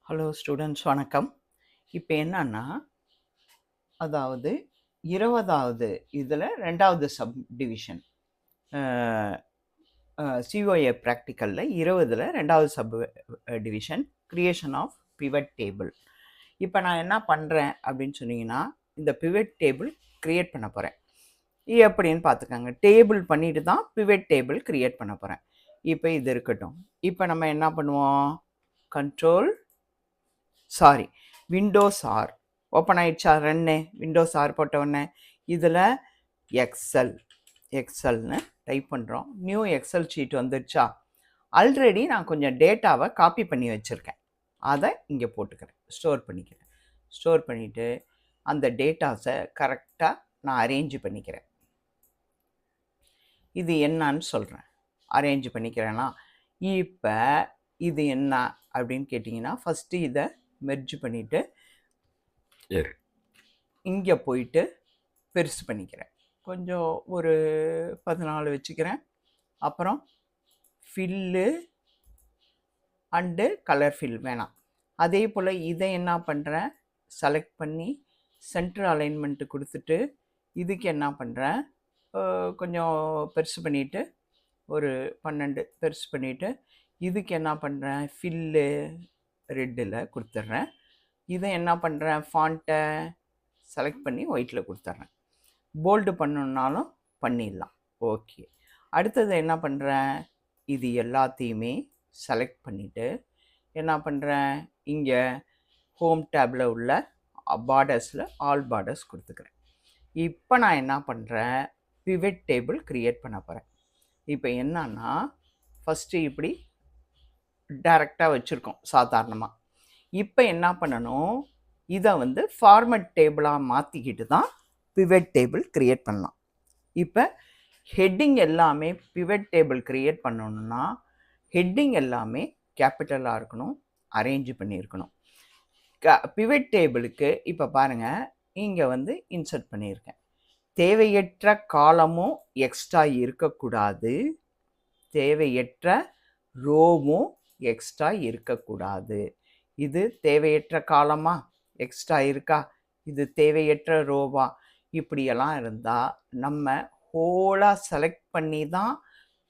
Hello students வணக்கம். இப்போ என்னன்னா, அதாவது 20வது இதில் 2வது சப் டிவிஷன் சிஓஏ ப்ராக்டிக்கலில் 20ல் 2வது sub division creation of pivot table. இப்போ நான் என்ன பண்ணுறேன் அப்படின்னு சொன்னீங்கன்னா, இந்த பிவட் டேபிள் க்ரியேட் பண்ண போகிறேன். எப்படின்னு பார்த்துக்கோங்க. டேபிள் பண்ணிட்டு தான் பிவட் டேபிள் க்ரியேட் பண்ண போகிறேன். இப்போ இது இருக்கட்டும். இப்போ நம்ம என்ன பண்ணுவோம், விண்டோஸ் ஆர் ஓப்பன் ஆயிடுச்சா, விண்டோஸ் ஆர் போட்ட உடனே இதில் எக்ஸல்னு டைப் பண்ணுறோம். நியூ எக்ஸல் ஷீட் வந்துடுச்சா. ஆல்ரெடி நான் கொஞ்சம் டேட்டாவை காப்பி பண்ணி வச்சுருக்கேன், அதை இங்கே போட்டுக்கிறேன், ஸ்டோர் பண்ணிவிட்டு அந்த டேட்டாஸை கரெக்டாக நான் அரேஞ்சு பண்ணிக்கிறேன். இது என்னன்னு சொல்கிறேன். அரேஞ்சு பண்ணிக்கிறேன்னா, இப்போ இது என்ன அப்படின்னு கேட்டிங்கன்னா, ஃபஸ்ட்டு இதை மெர்ஜ் பண்ணிவிட்டு இங்கே போயிட்டு பெருசு பண்ணிக்கிறேன். கொஞ்சம் ஒரு 14 வச்சுக்கிறேன். அப்புறம் ஃபில்லு அண்டு கலர் ஃபில் வேணாம். அதே போல் இதை என்ன பண்ணுறேன், செலக்ட் பண்ணி சென்டர் அலைன்மெண்ட்டு கொடுத்துட்டு இதுக்கு என்ன பண்ணுறேன், கொஞ்சம் பெருசு பண்ணிவிட்டு ஒரு 12 பெருசு பண்ணிவிட்டு இதுக்கு என்ன பண்ணுறேன், ஃபில்லு ரெட்டில் கொடுத்துட்றேன். இதை என்ன பண்ணுறேன், ஃபாண்ட்டை செலக்ட் பண்ணி ஒயிட்டில் கொடுத்துட்றேன். போல்டு பண்ணணுன்னாலும் பண்ணிடலாம். ஓகே. அடுத்தது என்ன பண்ணுறேன், இது எல்லாத்தையுமே செலக்ட் பண்ணிவிட்டு என்ன பண்ணுறேன், இங்கே ஹோம் டேபில் உள்ள பார்டர்ஸில் ஆல் பார்டர்ஸ் கொடுத்துக்கிறேன். இப்போ நான் என்ன பண்ணுறேன், பிவட் டேபிள் க்ரியேட் பண்ண போகிறேன். இப்போ என்னன்னா, ஃபஸ்ட்டு இப்படி டைரெக்டாக வச்சுருக்கோம் சாதாரணமாக. இப்போ என்ன பண்ணணும், இதை ஃபார்மட் டேபிளாக மாற்றிக்கிட்டு தான் பிவட் டேபிள் க்ரியேட் பண்ணலாம். இப்போ ஹெட்டிங் எல்லாமே பிவட் டேபிள் க்ரியேட் பண்ணணுன்னா ஹெட்டிங் எல்லாமே கேபிட்டலாக இருக்கணும், அரேஞ்சு பண்ணியிருக்கணும். பிவட் டேபிளுக்கு இப்போ பாருங்கள், இங்கே இன்சர்ட் பண்ணியிருக்கேன். தேவையற்ற காலமும் எக்ஸ்ட்ரா இருக்கக்கூடாது, தேவையற்ற ரோவும் எக்ஸ்ட்ரா இருக்கக்கூடாது. இது தேவையற்ற காலமா, எக்ஸ்ட்ரா இருக்கா, இது தேவையற்ற ரோவா, இப்படியெல்லாம் இருந்தால் நம்ம ஹோலாக செலக்ட் பண்ணி தான்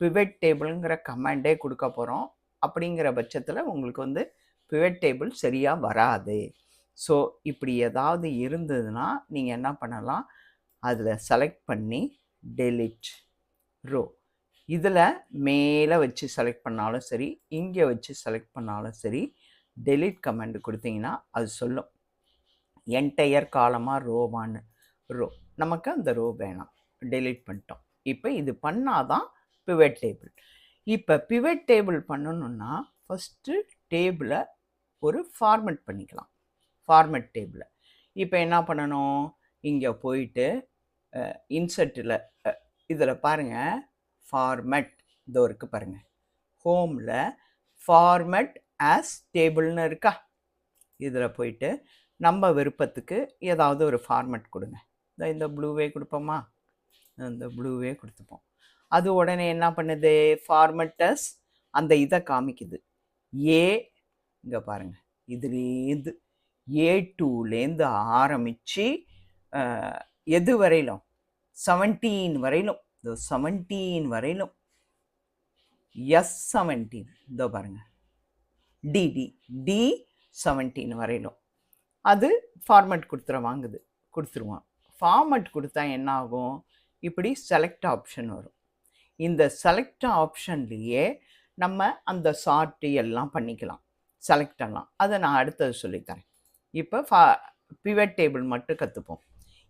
பிவட் டேபிளுங்கிற கமாண்டே கொடுக்க போகிறோம். அப்படிங்கிற பட்சத்தில் உங்களுக்கு பிவட் டேபிள் சரியாக வராது. ஸோ இப்படி ஏதாவது இருந்ததுன்னா நீங்கள் என்ன பண்ணலாம், அதில் செலக்ட் பண்ணி டெலிட் ரோ, இதில் மேலே வச்சு செலக்ட் பண்ணாலும் சரி, இங்கே வச்சு செலக்ட் பண்ணாலும் சரி, டெலிட் கமாண்ட் கொடுத்தீங்கன்னா அது சொல்லும் என்டையர் காலமாக ரோவான்னு. நமக்கு அந்த ரோ வேணாம், டெலிட் பண்ணிட்டோம். இப்போ இது பண்ணாதான் பிவட் டேபிள். இப்போ பிவட் டேபிள் பண்ணணுன்னா ஃபஸ்ட்டு டேபிளை ஒரு ஃபார்மட் பண்ணிக்கலாம். ஃபார்மட் டேபிளை இப்போ என்ன பண்ணணும், இங்கே போயிட்டு இன்சர்ட்டில் இதில் பாருங்கள், ஃபார்மட் இதோ இருக்குது பாருங்கள், ஹோமில் ஃபார்மட் ஆஸ் டேபிள்னு இருக்கா. இதில் போயிட்டு நம்ம விருப்பத்துக்கு ஏதாவது ஒரு ஃபார்மட் கொடுங்க. இந்த ப்ளூவே கொடுப்போமா, இந்த ப்ளூவே கொடுத்துப்போம். அது உடனே என்ன பண்ணுது, ஃபார்மட்டஸ் அந்த இதை காமிக்குது. இங்கே பாருங்கள், இதுலேருந்து A2லேருந்து ஆரம்பித்து எது வரையிலும் 17 வரையிலும், 17 வரையிலும், S17 இதோ பாருங்கள், D17 வரையிலும் அது ஃபார்மட் கொடுத்துருவான். ஃபார்மட் கொடுத்தா என்ன ஆகும், இப்படி செலக்ட் ஆப்ஷன் வரும். இந்த செலக்ட் ஆப்ஷன்லேயே நம்ம அந்த சார்ட்டு எல்லாம் பண்ணிக்கலாம், செலக்ட் எல்லாம். அதை நான் அடுத்தது சொல்லித்தரேன். இப்போ பிவட் டேபிள் மட்டும் கற்றுப்போம்.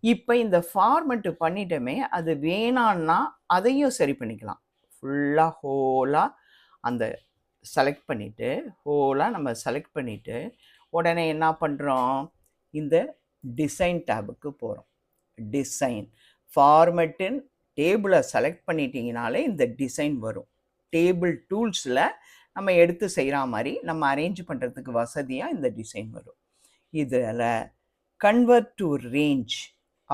இப்போ இந்த ஃபார்மட்டு பண்ணிட்டோமே, அது வேணான்னா அதையும் சரி பண்ணிக்கலாம். ஃபுல்லாக ஹோலாக அந்த செலக்ட் பண்ணிவிட்டு, நம்ம செலக்ட் பண்ணிவிட்டு உடனே என்ன பண்ணுறோம், இந்த டிசைன் டேபுக்கு போகிறோம். டிசைன் ஃபார்மட்டின் டேபிளை செலக்ட் பண்ணிட்டீங்கனாலே இந்த டிசைன் வரும். டேபிள் டூல்ஸில் நம்ம எடுத்து செய்கிற மாதிரி நம்ம அரேஞ்ச் பண்ணுறதுக்கு வசதியாக இந்த டிசைன் வரும். இதில் கன்வெர்ட் டு ரேஞ்ச்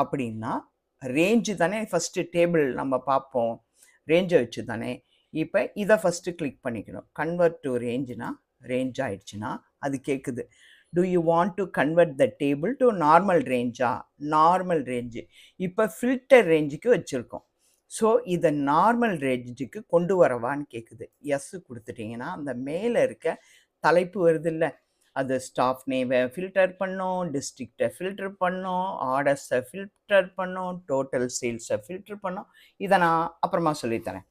அப்படின்னா, ரேஞ்சு தானே ஃபஸ்ட்டு டேபிள் நம்ம பார்ப்போம், ரேஞ்சை வச்சு தானே. இப்போ இதை ஃபஸ்ட்டு கிளிக் பண்ணிக்கணும். கன்வெர்ட் டு ரேஞ்சுனா, ரேஞ்ச் ஆகிடுச்சுன்னா அது கேட்குது. Do you want to convert the table to normal ரேஞ்சா? Normal range. இப்போ ஃபில்டர் ரேஞ்சுக்கு வச்சுருக்கோம். ஸோ இதை நார்மல் ரேஞ்சுக்கு கொண்டு வரவான்னு கேட்குது. எஸ் கொடுத்துட்டிங்கன்னா அந்த மேலே இருக்க தலைப்பு வருது இல்லை, அது ஸ்டாஃப் நேமை ஃபில்டர் பண்ணோம், டிஸ்ட்ரிக்டை ஃபில்டர் பண்ணோம், ஆர்டர்ஸை ஃபில்டர் பண்ணோம், டோட்டல் சேல்ஸை ஃபில்டர் பண்ணோம். இதை நான் அப்புறமா சொல்லித்தரேன்.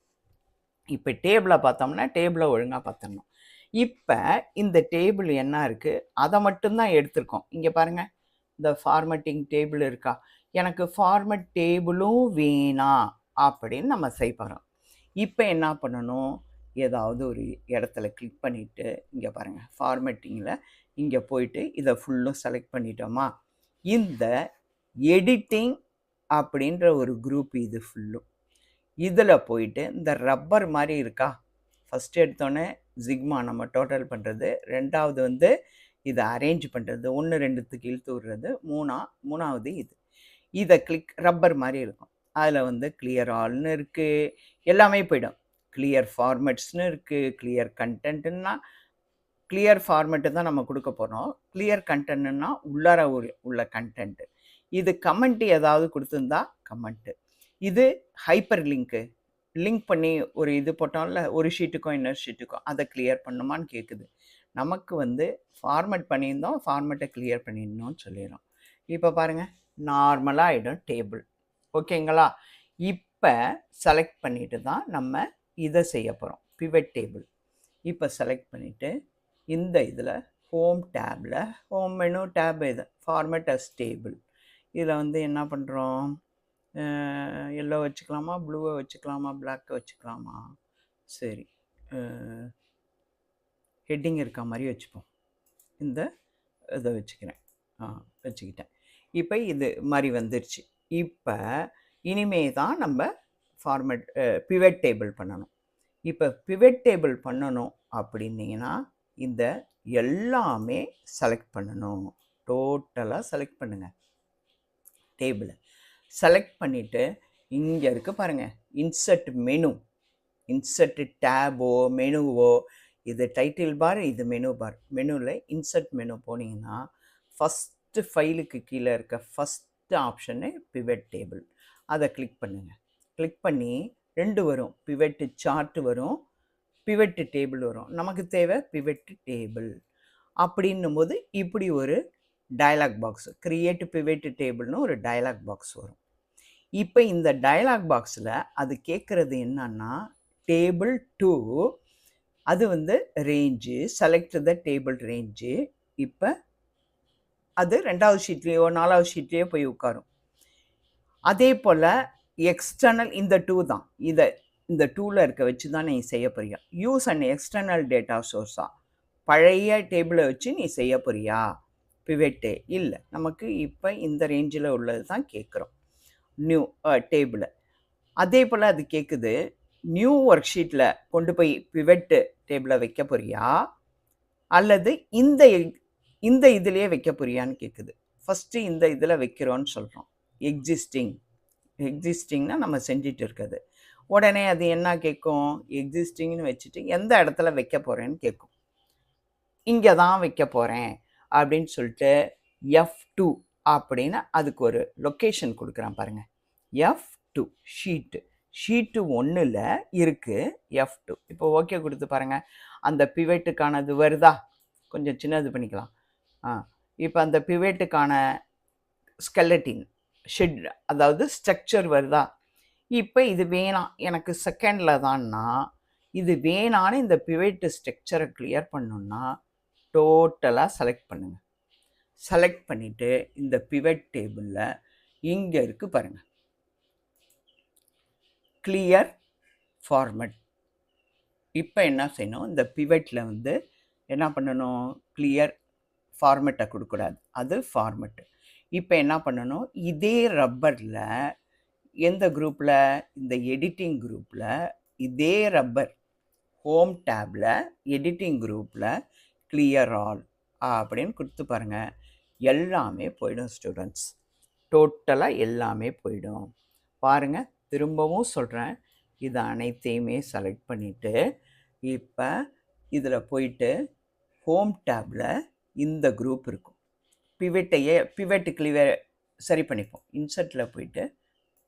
இப்போ டேபிளை பார்த்தோம்னா டேபிளை ஒழுங்காக பார்த்துடணும். இப்போ இந்த டேபிள் என்ன இருக்குது அதை மட்டும்தான் எடுத்திருக்கோம். இங்கே பாருங்கள், இந்த ஃபார்மட்டிங் டேபிள் இருக்கா, எனக்கு ஃபார்மட் டேபிளும் வேணாம் அப்படின்னு நம்ம செய்ய போகிறோம். இப்போ என்ன பண்ணணும், ஏதாவது ஒரு இடத்துல கிளிக் பண்ணிவிட்டு இங்கே பாருங்கள் ஃபார்மட்டிங்கில் இங்கே போயிட்டு இதை ஃபுல்லும் செலக்ட் பண்ணிட்டோமா. இந்த எடிட்டிங் அப்படின்ற ஒரு குரூப் இது ஃபுல்லும். இதில் போயிட்டு இந்த ரப்பர் மாதிரி இருக்கா, ஃபஸ்ட்டு எடுத்தோன்னே ஜிக்மா நம்ம டோட்டல் பண்ணுறது, ரெண்டாவது வந்து இதை அரேஞ்ச் பண்ணுறது, 1 2த்துக்கு இழுத்து விடுறது, மூணாவது இதை கிளிக் ரப்பர் மாதிரி இருக்கும். அதில் வந்து கிளியர் ஆல்னு இருக்குது, எல்லாமே போயிடும். கிளியர் ஃபார்மெட்ஸ்னு இருக்குது, கிளியர் கண்டென்ட்டுன்னா கிளியர் ஃபார்மெட்டு தான் நம்ம கொடுக்க போகிறோம். கிளியர் கண்டென்ட்னா உள்ளார உள்ள கண்டென்ட்டு. இது கமெண்ட்டு ஏதாவது கொடுத்துருந்தா கமெண்ட்டு. இது ஹைப்பர் லிங்க் பண்ணி ஒரு இது போட்டோம்ல, ஒரு ஷீட்டுக்கும் இன்னொரு ஷீட்டுக்கும், அதை கிளியர் பண்ணுமான்னு கேட்குது. நமக்கு வந்து ஃபார்மெட் பண்ணியிருந்தோம், ஃபார்மெட்டை கிளியர் பண்ணிடணும்னு சொல்லிடுறோம். இப்போ பாருங்கள் நார்மலாக ஆகிடும் டேபிள். ஓகேங்களா? இப்போ செலக்ட் பண்ணிட்டு தான் நம்ம இதை செய்ய போகிறோம், பிவட் டேபிள். இப்போ செலக்ட் பண்ணிவிட்டு இந்த இதில் ஹோம் டேபில், ஹோம் மெனு டேப் இது ஃபார்மெட் அஸ் டேபிள். இதில் வந்து என்ன பண்ணுறோம், எல்லோ வச்சுக்கலாமா, ப்ளூவை வச்சுக்கலாமா, பிளாக்கை வச்சுக்கலாமா? சரி, ஹெட்டிங் இருக்க மாதிரி வச்சுப்போம். இந்த இதை வச்சுக்கிறேன், வச்சுக்கிட்டேன். இப்போ இது மாதிரி வந்துருச்சு. இப்போ இனிமே தான் நம்ம ஃபார்மெட் பிவட் டேபிள் பண்ணணும். இப்போ பிவட் டேபிள் பண்ணணும் அப்படின்னீங்கன்னா இந்த எல்லாமே செலக்ட் பண்ணணும். டோட்டலாக செலக்ட் பண்ணுங்கள். டேபிளை செலக்ட் பண்ணிவிட்டு இங்கே இருக்குது பாருங்கள், இன்சர்ட் மெனு, இன்சர்ட் டேபோ மெனுவோ, இது டைட்டில் பார், இது மெனு பார். மெனுவில் இன்சர்ட் மெனு போனீங்கன்னா ஃபஸ்ட்டு ஃபைலுக்கு கீழே இருக்க ஃபஸ்ட்டு ஆப்ஷனு பிவட் டேபிள். அதை கிளிக் பண்ணுங்கள். கிளிக் பண்ணி 2 வரும், பிவட் சார்ட் வரும், பிவட் டேபிள் வரும். நமக்கு தேவை பிவட் டேபிள். அப்படின்னும் போது இப்படி ஒரு டயலாக் பாக்ஸ், கிரியேட் பிவட் டேபிள்னு ஒரு டயலாக் பாக்ஸ் வரும். இப்போ இந்த டயலாக் பாக்ஸில் அது கேட்குறது என்னன்னா, டேபிள் 2 அது வந்து range, select the table range. இப்போ அது 2வது ஷீட்லேயோ 4வது ஷீட்லேயோ போய் உட்காரும். அதே போல் எக்ஸ்டர்னல் இந்த 2 தான், இதை இந்த 2ல் இருக்க வச்சு தான் நீ செய்ய போறியா. யூஸ் அண்ட் எக்ஸ்டர்னல் டேட்டா சோர்ஸா, பழைய டேபிளை வச்சு நீ செய்ய போறியா பிவட்டு? இல்லை, நமக்கு இப்போ இந்த ரேஞ்சில் உள்ளது தான் கேட்குறோம், நியூ டேபிளை. அதே போல் அது கேட்குது, நியூ ஒர்க் ஷீட்டில் கொண்டு போய் பிவட்டு டேபிளை வைக்க போறியா அல்லது இந்த இதுலேயே வைக்க போறியான்னு கேட்குது. ஃபஸ்ட்டு இந்த இதில் வைக்கிறோன்னு சொல்கிறோம். எக்ஸிஸ்டிங்னா நம்ம செஞ்சிட்டு இருக்குது. உடனே அது என்ன கேட்கும், எக்ஸிஸ்டிங்னு வச்சுட்டு எந்த இடத்துல வைக்க போகிறேன்னு கேட்கும். இங்கே தான் வைக்க போகிறேன் அப்படின்னு சொல்லிட்டு F2 அப்படின்னு அதுக்கு ஒரு லொக்கேஷன் கொடுக்குறான் பாருங்கள். F2 ஷீட்டு 1ல் இருக்குது F2. இப்போ ஓகே கொடுத்து பாருங்கள், அந்த பிவட்டுக்கானது வருதா, கொஞ்சம் சின்னது பண்ணிக்கலாம். இப்போ அந்த பிவட்டுக்கான ஸ்கெலட்டின் ஷெட், அதாவது ஸ்ட்ரக்சர் வருதா. இப்போ இது வேணாம் எனக்கு செகண்டில் தான்னா, இது வேணான்னு இந்த பிவட் ஸ்ட்ரக்சரை கிளியர் பண்ணணுன்னா டோட்டலாக செலக்ட் பண்ணுங்கள். செலக்ட் பண்ணிவிட்டு இந்த பிவட் டேபிளில் இங்கே இருக்குது பாருங்கள், கிளியர் ஃபார்மெட். இப்போ என்ன செய்யணும், இந்த பிவட்டில் வந்து என்ன பண்ணணும், கிளியர் ஃபார்மெட்டை கொடுக்கூடாது, அது ஃபார்மெட்டு. இப்போ என்ன பண்ணணும், இதே ரப்பரில் எந்த குரூப்பில், இந்த எடிட்டிங் குரூப்பில், இதே ரப்பர் ஹோம் டேபில் எடிட்டிங் குரூப்பில் கிளியர் ஆல் அப்படின்னு கொடுத்து பாருங்கள், எல்லாமே போயிடும் ஸ்டூடெண்ட்ஸ். டோட்டலாக எல்லாமே போயிடும். பாருங்கள், திரும்பவும் சொல்கிறேன், இது அனைத்தையுமே செலக்ட் பண்ணிவிட்டு இப்போ இதில் போயிட்டு ஹோம் டேபில் இந்த குரூப் இருக்கும். பிவெட் கிளியர் சரி பண்ணிப்போம். இன்சர்ட்டில் போயிட்டு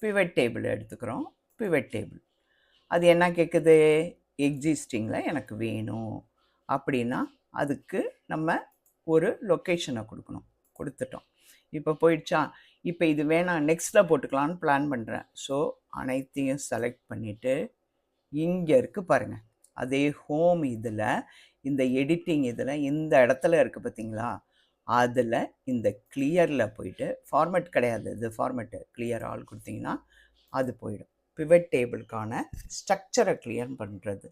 பிவெட் டேபிள் எடுத்துக்கிறோம். பிவெட் டேபிள் அது என்ன கேட்குது, எக்ஸிஸ்டிங்கில் எனக்கு வேணும் அப்படின்னா அதுக்கு நம்ம ஒரு லொக்கேஷனை கொடுக்கணும். கொடுத்துட்டோம். இப்போ போயிடுச்சா. இப்போ இது வேணாம், நெக்ஸ்ட்டில் போட்டுக்கலான்னு பிளான் பண்ணுறேன். ஸோ அனைத்தையும் செலக்ட் பண்ணிவிட்டு இங்கே இருக்குது பாருங்கள், அதே ஹோம் இதில் இந்த எடிட்டிங் இதில் இந்த இடத்துல இருக்குது பார்த்தீங்களா, அதில் இந்த கிளியரில் போயிட்டு ஃபார்மேட் கிடையாது, இது ஃபார்மேட்டு கிளியர் ஆல் கொடுத்தீங்கன்னா அது போயிடும். பிவட் டேபிளுக்கான ஸ்ட்ரக்சரை கிளியர் பண்ணுறது.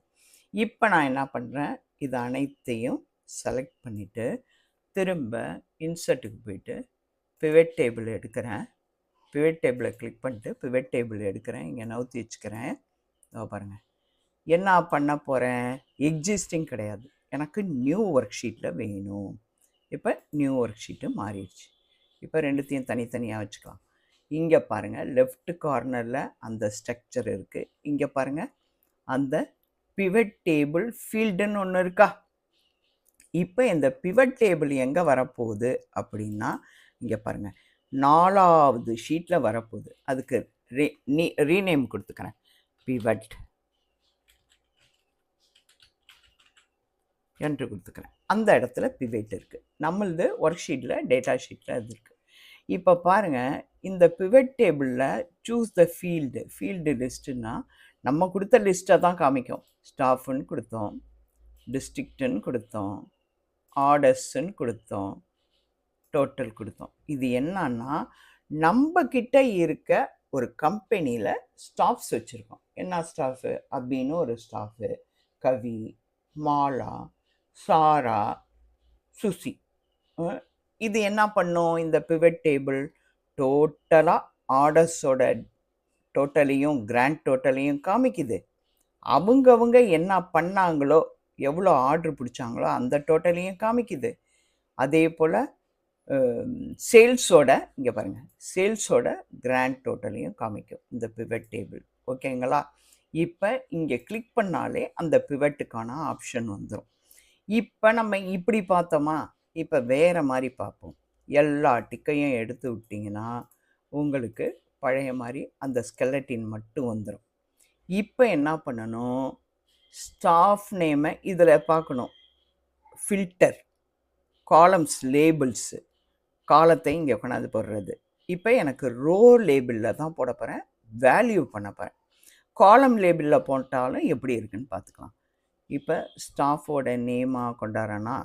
இப்போ நான் என்ன பண்ணுறேன், இது அனைத்தையும் செலக்ட் பண்ணிவிட்டு திரும்ப இன்சர்ட்டுக்கு போயிட்டு பிவட் டேபிள் எடுக்கிறேன். பிவட் டேபிளை கிளிக் பண்ணிட்டு பிவட் டேபிள் எடுக்கிறேன், இங்கே நவுத்தி வச்சுக்கிறேன். பாருங்கள் என்ன பண்ண போகிறேன், எக்ஸிஸ்டிங் கிடையாது, எனக்கு நியூ ஒர்க் ஷீட்டில் வேணும். இப்போ நியூ ஒர்க் ஷீட்டு மாறிடுச்சு. இப்போ ரெண்டுத்தையும் தனித்தனியாக வச்சுக்கலாம். இங்கே பாருங்கள் லெஃப்ட் கார்னரில் அந்த ஸ்ட்ரக்சர் இருக்குது. இங்கே பாருங்கள் அந்த பிவட் டேபிள் ஃபீல்டுன்னு ஒன்று இருக்கா. இப்போ இந்த பிவட் டேபிள் எங்கே வரப்போகுது அப்படின்னா இங்கே பாருங்கள் 4வது ஷீட்டில் வரப்போகுது. அதுக்கு ரீநேம் கொடுத்துக்கிறேன், பிவட் என்று கொடுத்துக்கிறேன். அந்த இடத்துல பிவட் இருக்குது. நம்மளது ஒர்க் ஷீட்டில் டேட்டா ஷீட்டில் அது இருக்குது. இப்போ பாருங்கள் இந்த பிவட் டேபிளில் சூஸ் த ஃபீல்டு லிஸ்ட்டுன்னா நம்ம கொடுத்த லிஸ்ட்டை தான் காமிக்கும். ஸ்டாஃப்னு கொடுத்தோம், டிஸ்ட்ரிக்ட்டுன்னு கொடுத்தோம், ஆர்டர்ஸ்ன்னு கொடுத்தோம், டோட்டல் கொடுத்தோம். இது என்னன்னா நம்ம கிட்ட இருக்க ஒரு கம்பெனியில் ஸ்டாஃப்ஸ் வச்சுருக்கோம். என்ன ஸ்டாஃபு அப்படின்னு ஒரு ஸ்டாஃபு, கவி, மாலா, சாரா, சுசி. இது என்ன பண்ணும், இந்த பிவட் டேபிள் டோட்டலாக ஆர்டர்ஸோட டோட்டலையும் கிராண்ட் டோட்டலையும் காமிக்குது. அவங்க என்ன பண்ணாங்களோ, எவ்வளோ ஆர்டர் பிடிச்சாங்களோ அந்த டோட்டலையும் காமிக்குது. அதே போல் சேல்ஸோட இங்கே பாருங்கள், சேல்ஸோட கிராண்ட் டோட்டலையும் காமிக்கும் இந்த பிவட் டேபிள். ஓகேங்களா. இப்போ இங்கே கிளிக் பண்ணாலே அந்த பிவட்டுக்கான ஆப்ஷன் வந்துடும். இப்போ நம்ம இப்படி பார்த்தோமா, இப்போ வேறு மாதிரி பார்ப்போம். எல்லா டிக்கையும் எடுத்து விட்டிங்கன்னா உங்களுக்கு பழைய மாதிரி அந்த ஸ்கெலட்டின் மட்டும் வந்துடும். இப்போ என்ன பண்ணணும், ஸ்டாஃப் நேமை இதில் பார்க்கணும். ஃபில்டர், காலம்ஸ், லேபிள்ஸு, காலத்தை இங்கே கொண்டாந்து போடுறது. இப்போ எனக்கு ரோ லேபிளில் தான் போட போகிறேன், வேல்யூ பண்ண போகிறேன். காலம் லேபிளில் போட்டாலும் எப்படி இருக்குன்னு பார்த்துக்கலாம். இப்போ ஸ்டாஃபோட நேமாக கொண்டாடுறேன்னா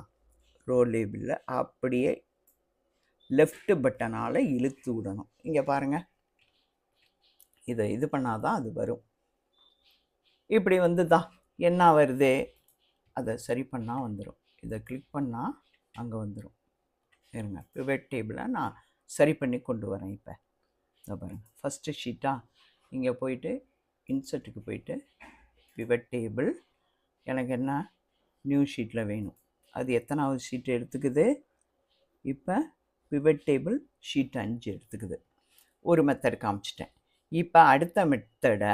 ரோ லேபிளில் அப்படியே லெஃப்ட் பட்டனால் இழுத்து விடணும். இங்கே பாருங்கள், இதை இது பண்ணால் தான் அது வரும். இப்படி வந்து தான் என்ன வருது, அதை சரி பண்ணால் வந்துடும். இதை கிளிக் பண்ணால் அங்கே வந்துடும். இருங்க, பிவட் டேபிளை நான் சரி பண்ணி கொண்டு வரேன். இப்போ இதை பாருங்கள், ஃபஸ்ட்டு ஷீட்டாக இங்கே போயிட்டு இன்சர்ட்டுக்கு போயிட்டு பிவட் டேபிள் எனக்கு என்ன நியூ ஷீட்டில் வேணும். அது எத்தனாவது ஷீட் எடுத்துக்குது, இப்போ பிவட் டேபிள் ஷீட் 5 எடுத்துக்குது. ஒரு மெத்தட் காமிச்சிட்டேன். இப்போ அடுத்த மெத்தடை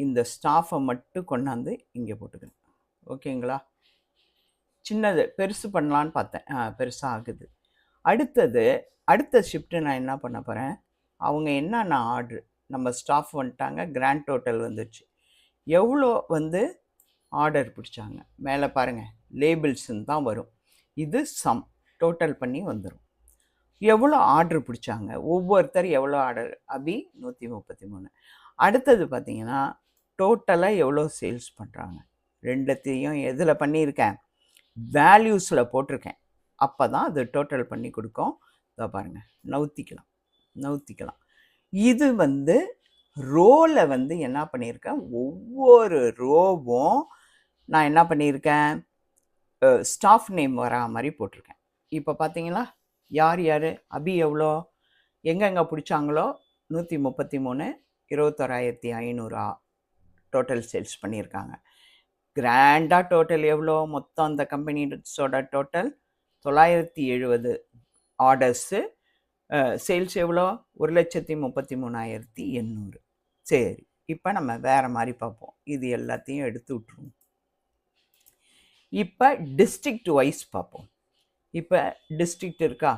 இந்த ஸ்டாஃபை மட்டும் கொண்டாந்து இங்கே போட்டுக்கிறேன். ஓகேங்களா. சின்னது பெருசு பண்ணலான்னு பார்த்தேன், பெருசாக ஆகுது. அடுத்த ஷிஃப்ட்டு நான் என்ன பண்ண போகிறேன், அவங்க என்னென்ன ஆர்டரு, நம்ம ஸ்டாஃப் வந்துட்டாங்க, கிராண்ட் டோட்டல் வந்துடுச்சு, எவ்வளோ வந்து ஆர்டர் பிடிச்சாங்க, மேலே பாருங்கள் லேபிள்ஸுன்னு தான் வரும். இது சம் டோட்டல் பண்ணி வந்துடும். எவ்வளோ ஆர்டர் பிடிச்சாங்க, ஒவ்வொருத்தர் எவ்வளோ ஆர்டர், அபி 133. அடுத்தது பார்த்திங்கன்னா டோட்டலாக எவ்வளோ சேல்ஸ் பண்ணுறாங்க, ரெண்டுத்தையும் எதில் பண்ணியிருக்கேன், வேல்யூஸில் போட்டிருக்கேன். அப்போ தான் அது டோட்டல் பண்ணி கொடுக்கும். இதை பாருங்கள், நவுத்திக்கலாம். இது வந்து ரோவில் வந்து என்ன பண்ணியிருக்கேன், ஒவ்வொரு ரோவும் நான் என்ன பண்ணியிருக்கேன், ஸ்டாஃப் நேம் வரா மாதிரி போட்டிருக்கேன். இப்போ பார்த்தீங்களா, யார் அபி எவ்வளோ எங்கெங்கே பிடிச்சாங்களோ 133, 21,500 டோட்டல் சேல்ஸ் பண்ணியிருக்காங்க. கிராண்டாக டோட்டல் எவ்வளோ, மொத்தம் அந்த கம்பெனிஸோட டோட்டல் 970 ஆர்டர்ஸு, சேல்ஸ் எவ்வளோ 1,33,800. சரி, இப்போ நம்ம வேறு மாதிரி பார்ப்போம். இது எல்லாத்தையும் எடுத்து விட்ருவோம். இப்போ டிஸ்ட்ரிக்ட் வைஸ் பார்ப்போம். இப்போ டிஸ்ட்ரிக்ட் இருக்கா,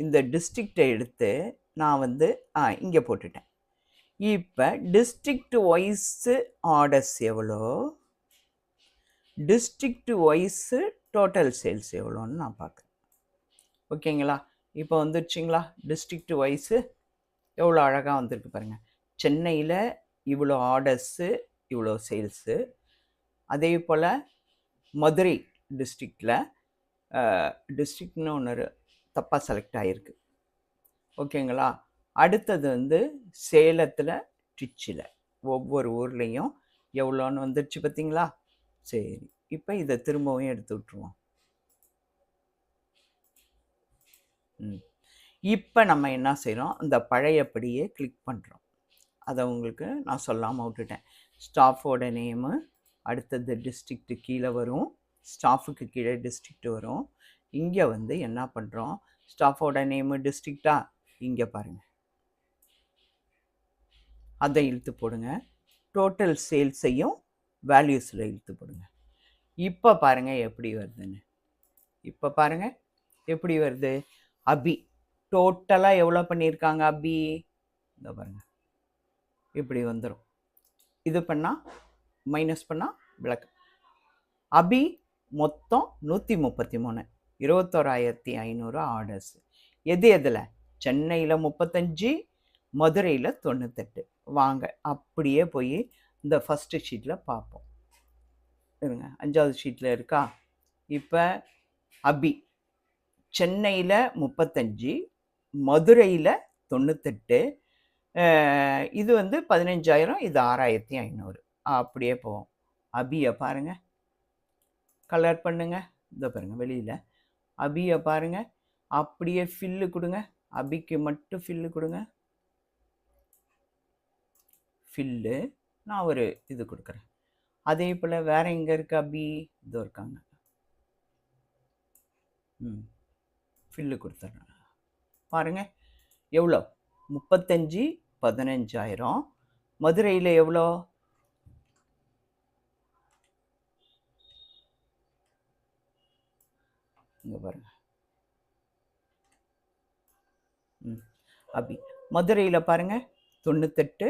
இந்த டிஸ்ட்ரிக்டை எடுத்து நான் வந்து இங்கே போட்டுட்டேன். இப்போ டிஸ்ட்ரிக்ட் வைஸு ஆர்டர்ஸ் எவ்வளோ, டிஸ்ட்ரிக்ட் வைஸு டோட்டல் சேல்ஸ் எவ்வளோன்னு நான் பார்க்குறேன். ஓகேங்களா? இப்போ வந்துருச்சுங்களா? டிஸ்ட்ரிக்ட் வைஸு எவ்வளோ அழகாக வந்திருக்கு பாருங்கள். சென்னையில் இவ்வளோ ஆர்டர்ஸு, இவ்வளோ சேல்ஸு. அதே போல் மதுரை டிஸ்ட்ரிக்டில் டிஸ்ட்ரிக்ட்னு ஒன்று தப்பாக செலக்ட் ஆகிருக்கு. ஓகேங்களா? அடுத்தது வந்து சேலத்தில், திருச்சியில் ஒவ்வொரு ஊர்லேயும் எவ்வளோன்னு வந்துடுச்சு பார்த்தீங்களா? சரி, இப்போ இதை திரும்பவும் எடுத்து விட்ருவோம். இப்போ நம்ம என்ன செய்கிறோம், அந்த பழையபடியே கிளிக் பண்ணுறோம். அதை உங்களுக்கு நான் சொல்லாமல் விட்டுட்டேன். ஸ்டாஃபோட நேமு, அடுத்தது டிஸ்ட்ரிக்ட்டு கீழே வரும், ஸ்டாஃபுக்கு கீழே டிஸ்ட்ரிக்ட் வரும். இங்கே வந்து என்ன பண்ணுறோம், ஸ்டாஃபோட நேமு டிஸ்ட்ரிக்டா, இங்கே பாருங்கள், அதை இழுத்து போடுங்க. டோட்டல் சேல்ஸையும் வேல்யூஸில் இழுத்து போடுங்க. இப்போ பாருங்கள் எப்படி வருதுன்னு. இப்போ பாருங்கள் எப்படி வருது. அபி டோட்டலாக எவ்வளோ பண்ணியிருக்காங்க அபி, இந்த பாருங்கள் இப்படி வந்துடும். இது பண்ணால் மைனஸ் பண்ணால் விளக்கு. அபி மொத்தம் 133, 21,500 ஆர்டர்ஸ். எது எதில், சென்னையில் 35, மதுரையில் 98. வாங்க அப்படியே போய் இந்த ஃபஸ்ட்டு ஷீட்டில் பார்ப்போம். இருங்க, 5வது ஷீட்டில் இருக்கா. இப்போ அபி சென்னையில் 35, மதுரையில் 98, இது வந்து 15,000, இது 6,500. அப்படியே போவோம். அபியை பாருங்கள், கலர் பண்ணுங்க, இதை பாருங்கள் வெளியில். அபியை பாருங்கள், அப்படியே ஃபில்லு கொடுங்க. அபிக்கு மட்டும் ஃபில்லு கொடுங்க. ஃபில்லு நான் ஒரு இது கொடுக்குறேன். அதே போல் வேறு எங்கே இருக்குது அபி, இதோ இருக்காங்க. ஃபில்லு கொடுத்துட்றேன். பாருங்கள் எவ்வளோ, 35, 15,000. மதுரையில் எவ்வளோ, இங்கே பாருங்கள். அபி மதுரையில் பாருங்கள் 98,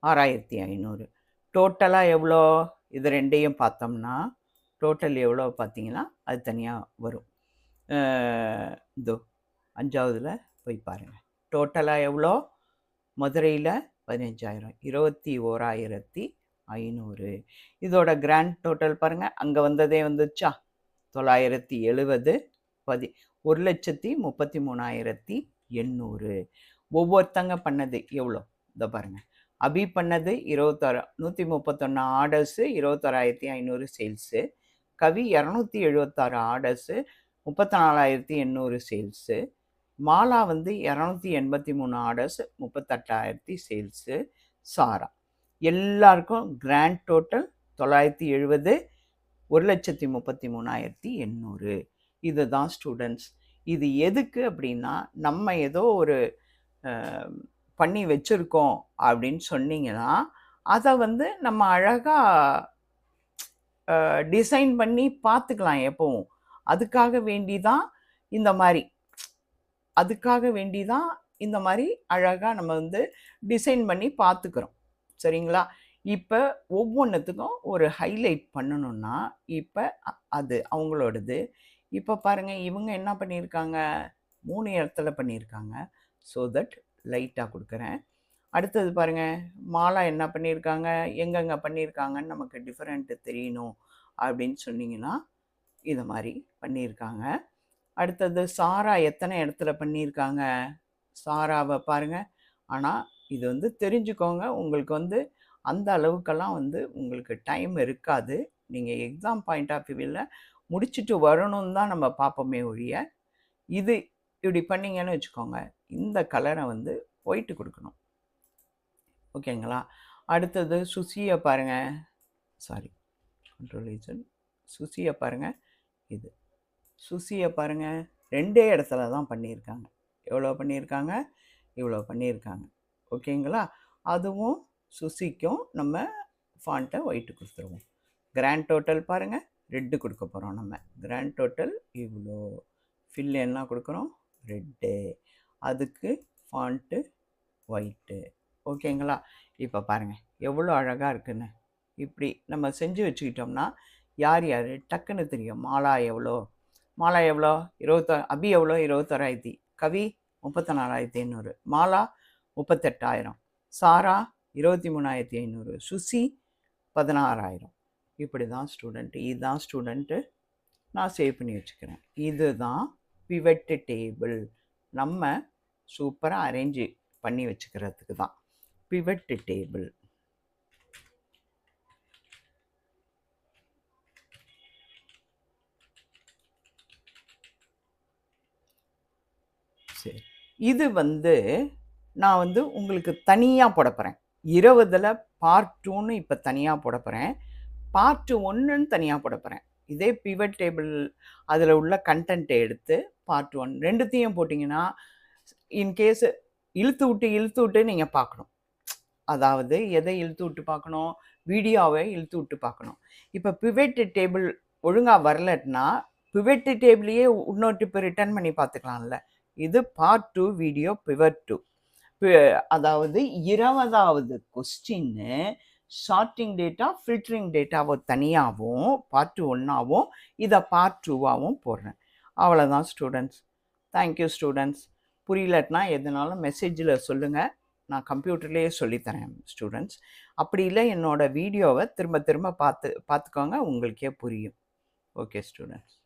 6,500. டோட்டலாக எவ்வளோ, இது ரெண்டையும் பார்த்தோம்னா டோட்டல் எவ்வளோ பார்த்தீங்கன்னா அது தனியாக வரும். இதோ 5வதுல போய் பாருங்கள். டோட்டலாக எவ்வளோ, மதுரையில் 15,000, 21,500. இதோட கிராண்ட் டோட்டல் பாருங்கள், அங்கே வந்ததே வந்துச்சா 970, 1,33,800. ஒவ்வொருத்தங்க பண்ணது எவ்வளோ, இதை பாருங்கள். அபி பண்ணது 131 ஆர்டர்ஸு, 21,500 சேல்ஸு. கவி 276 ஆர்டர்ஸு, 34,800 சேல்ஸு. மாலா வந்து 283 ஆர்டர்ஸ், 38,000 சேல்ஸு. சாரா எல்லாருக்கும் கிராண்ட் டோட்டல் 970, 1,33,800. இதுதான் ஸ்டூடெண்ட்ஸ். இது எதுக்கு அப்படின்னா, நம்ம ஏதோ ஒரு பண்ணி வச்சுருக்கோம் அப்படின்னு சொன்னீங்கன்னா அதை வந்து நம்ம அழகாக டிசைன் பண்ணி பார்த்துக்கலாம் எப்போவும். அதுக்காக வேண்டி தான் இந்த மாதிரி, இந்த மாதிரி அழகாக நம்ம வந்து டிசைன் பண்ணி பார்த்துக்கிறோம். சரிங்களா? இப்போ ஒவ்வொன்றுத்துக்கும் ஒரு ஹைலைட் பண்ணணுன்னா இப்போ அது அவங்களோடது. இப்போ பாருங்கள், இவங்க என்ன பண்ணியிருக்காங்க, 3 இடத்துல பண்ணியிருக்காங்க. ஸோ தட் லைட்டாக கொடுக்குறேன். அடுத்தது பாருங்கள், மாலா என்ன பண்ணியிருக்காங்க, எங்கெங்கே பண்ணியிருக்காங்கன்னு நமக்கு டிஃப்ரெண்ட்டு தெரியணும் அப்படின்னு சொன்னிங்கன்னா இது மாதிரி பண்ணியிருக்காங்க. அடுத்தது சாரா எத்தனை இடத்துல பண்ணியிருக்காங்க, சாராவை பாருங்கள். ஆனால் இது வந்து தெரிஞ்சுக்கோங்க, உங்களுக்கு வந்து அந்த அளவுக்கெல்லாம் வந்து உங்களுக்கு டைம் இருக்காது. நீங்கள் எக்ஸாம் பாயிண்ட் ஆஃப் வியூவில் முடிச்சுட்டு வரணும்னு தான் நம்ம பார்ப்போமே ஒழிய, இது இப்படி பண்ணிங்கன்னு வச்சுக்கோங்க, இந்த கலரை வந்து ஒயிட்டு கொடுக்கணும். ஓகேங்களா? அடுத்தது சுசியை பாருங்கள், சாரி கண்ட்ரோலேஷன், சுசியை பாருங்கள். இது சுசியை பாருங்கள், 2 இடத்துல தான் பண்ணியிருக்காங்க. எவ்வளோ பண்ணியிருக்காங்க, இவ்வளோ பண்ணியிருக்காங்க. ஓகேங்களா? அதுவும் சுசிக்கும் நம்ம ஃபாண்ட்டை ஒயிட்டு கொடுத்துருவோம். கிராண்ட் டோட்டல் பாருங்கள் ரெட்டு கொடுக்க போகிறோம். நம்ம கிராண்ட் டோட்டல் இவ்வளோ. ஃபில் என்ன கொடுக்குறோம்? ரெட்டு. அதுக்கு ஃபாண்ட்டு ஒயிட்டு. ஓகேங்களா? இப்போ பாருங்கள் எவ்வளோ அழகாக இருக்குன்னு. இப்படி நம்ம செஞ்சு வச்சுக்கிட்டோம்னா யார் யார் டக்குன்னு தெரியும். மாலா எவ்வளோ? மாலா எவ்வளோ? அபி எவ்வளோ? 21,000. கவி 34,500. மாலா 38,000. சாரா 23,500. சுசி 16,000. இப்படி தான் ஸ்டூடெண்ட்டு. இதுதான் ஸ்டூடெண்ட்டு நான் சேவ் பண்ணி வச்சுக்கிறேன். இதுதான் பிவட் டேபிள். நம்ம சூப்பராக அரேஞ்சு பண்ணி வச்சுக்கிறதுக்கு தான் பிவட் டேபிள். சரி, இது நான் உங்களுக்கு தனியாக போட போகிறேன். 20ல் பார்ட் 2ன்னு இப்போ தனியாக போட போகிறேன். பார்ட் 1ன்னு தனியாக போட போகிறேன். இதே பிவட் டேபிள் அதில் உள்ள கண்டென்ட்டை எடுத்து பார்ட் 1 ரெண்டுத்தையும் போட்டிங்கன்னா இன்கேஸ் இழுத்து விட்டு நீங்கள் பார்க்கணும். அதாவது எதை இழுத்து விட்டு பார்க்கணும்? வீடியோவை இழுத்து விட்டு பார்க்கணும். இப்போ பிவட் டேபிள் ஒழுங்காக வரலன்னா பிவட் டேபிளையே இன்னொரு டிப்பு ரிட்டர்ன் பண்ணி பார்த்துக்கலாம்ல. இது பார்ட் 2 வீடியோ பிவட் 2. அதாவது 20வது கொஸ்டின்னு ஷார்ட்டிங் டேட்டா ஃபில்டரிங் டேட்டாவை தனியாகவும் பார்ட் 1ஆகவும் இதை பார்ட் 2ஆகவும் போடுறேன். அவ்வளோதான் ஸ்டூடெண்ட்ஸ். Thank you students. புரியலன்னா எதுனாலும் மெசேஜில் சொல்லுங்கள். நான் கம்ப்யூட்டர்லேயே சொல்லித்தரேன் ஸ்டூடெண்ட்ஸ். அப்படி இல்லை என்னோடய வீடியோவை திரும்ப திரும்ப பார்த்துக்கோங்க, உங்களுக்கே புரியும். Okay students.